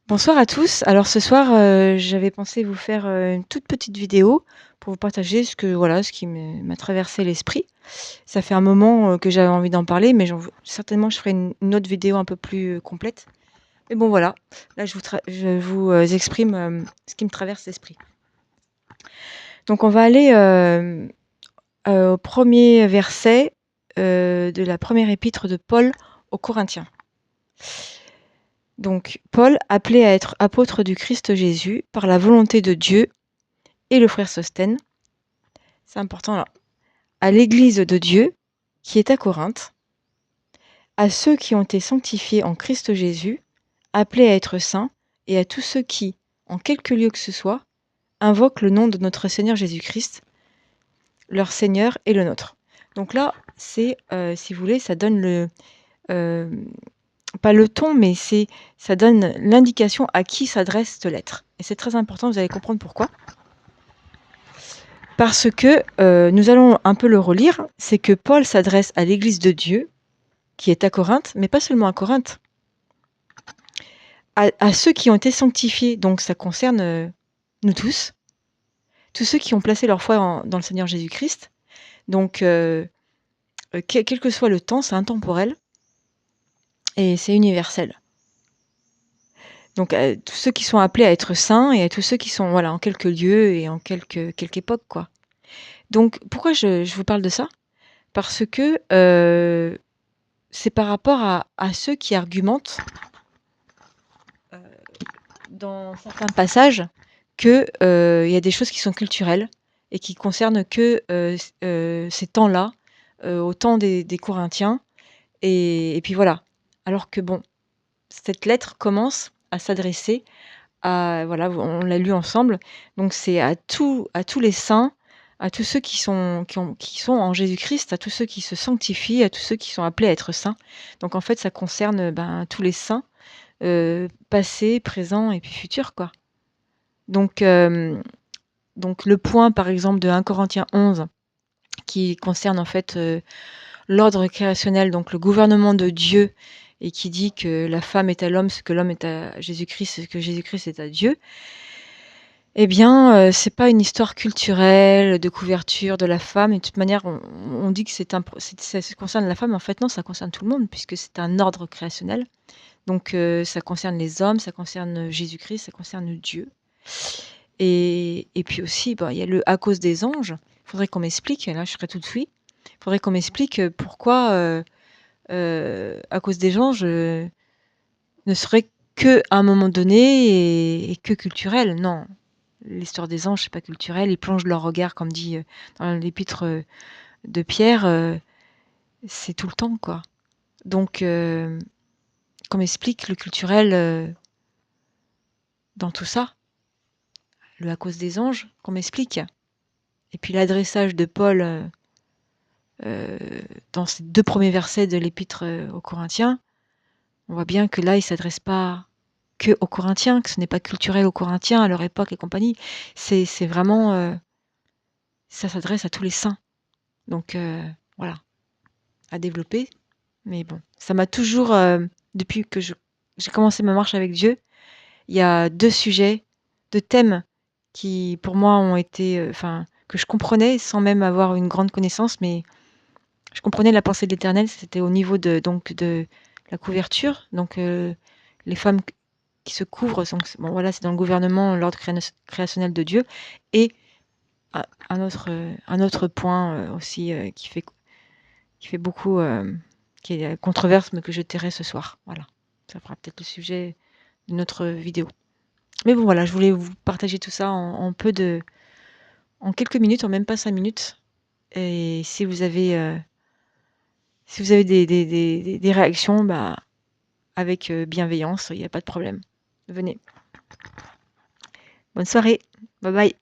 Bonsoir à tous. Alors ce soir, j'avais pensé vous faire, une toute petite vidéo pour vous partager ce qui m'a traversé l'esprit. Ça fait un moment, que j'avais envie d'en parler, mais certainement je ferai une autre vidéo un peu plus, complète. Mais bon voilà, là je vous exprime, ce qui me traverse l'esprit. Donc on va aller, au premier verset, de la première épître de Paul aux Corinthiens. Donc Paul, appelé à être apôtre du Christ Jésus par la volonté de Dieu, et le frère Sosthène, c'est important là, à l'église de Dieu qui est à Corinthe, à ceux qui ont été sanctifiés en Christ Jésus, appelés à être saints, et à tous ceux qui, en quelque lieu que ce soit, invoquent le nom de notre Seigneur Jésus-Christ, leur Seigneur et le nôtre. Donc là, c'est, si vous voulez, ça donne euh, pas le ton, mais ça donne l'indication à qui s'adresse cette lettre. Et c'est très important, vous allez comprendre pourquoi. Parce que, nous allons un peu le relire, c'est que Paul s'adresse à l'église de Dieu, qui est à Corinthe, mais pas seulement à Corinthe, à ceux qui ont été sanctifiés, donc ça concerne, nous tous ceux qui ont placé leur foi dans le Seigneur Jésus-Christ. Donc, quel que soit le temps, c'est intemporel et c'est universel. Donc, tous ceux qui sont appelés à être saints et à tous ceux qui sont, voilà, en quelque lieu et en quelque époque, quoi. Donc pourquoi je vous parle de ça? Parce que, c'est par rapport à ceux qui argumentent, heu, dans certains passages que, il y a des choses qui sont culturelles et qui concernent que, ces temps-là, au temps des Corinthiens et puis voilà. Alors que bon, cette lettre commence à s'adresser à voilà, on l'a lu ensemble, donc c'est à tous les saints, à tous ceux qui sont en Jésus-Christ, à tous ceux qui se sanctifient, à tous ceux qui sont appelés à être saints. Donc en fait, ça concerne, ben, tous les saints, passés, présents et puis futurs, quoi. Donc donc le point, par exemple, de 1 Corinthiens 11 qui concerne en fait, l'ordre créationnel, donc le gouvernement de Dieu et qui dit que la femme est à l'homme ce que l'homme est à Jésus-Christ, ce que Jésus-Christ est à Dieu. Eh bien, c'est pas une histoire culturelle de couverture de la femme et de toute manière on dit que ça concerne la femme, mais en fait non, ça concerne tout le monde puisque c'est un ordre créationnel. Donc ça concerne les hommes, ça concerne, Jésus-Christ, ça concerne Dieu et puis aussi, bah, il y a le «à cause des anges». Il faudrait qu'on m'explique, là je serais toute oui. Il faudrait qu'on m'explique, pourquoi, à cause des anges, ne serait qu'à un moment donné et que culturel. Non. L'histoire des anges, c'est pas culturel, ils plongent leur regard comme dit, dans l'épître, de Pierre, c'est tout le temps, quoi. Donc qu'on m'explique le culturel, dans tout ça, le «à cause des anges», qu'on m'explique. Et puis l'adressage de Paul, dans ces 2 premiers versets de l'épître, aux Corinthiens, on voit bien que là, il s'adresse pas qu'aux Corinthiens, que ce n'est pas culturel aux Corinthiens, à leur époque et compagnie. C'est vraiment, ça s'adresse à tous les saints. Donc voilà, à développer. Mais bon, ça m'a toujours, depuis que j'ai commencé ma marche avec Dieu, il y a 2 sujets, 2 thèmes qui pour moi ont été, enfin, que je comprenais sans même avoir une grande connaissance, mais je comprenais la pensée de l'Éternel. C'était au niveau de la couverture, donc les femmes qui se couvrent, donc bon voilà, c'est dans le gouvernement, l'ordre créationnel de Dieu et un autre point, aussi, qui fait beaucoup, qui est controverse, mais que je tairai ce soir. Voilà. Ça fera peut-être le sujet d'une autre vidéo. Mais bon, voilà, je voulais vous partager tout ça en quelques minutes, en même pas 5 minutes. Et si vous avez des réactions, bah, avec bienveillance, il n'y a pas de problème. Venez. Bonne soirée. Bye bye.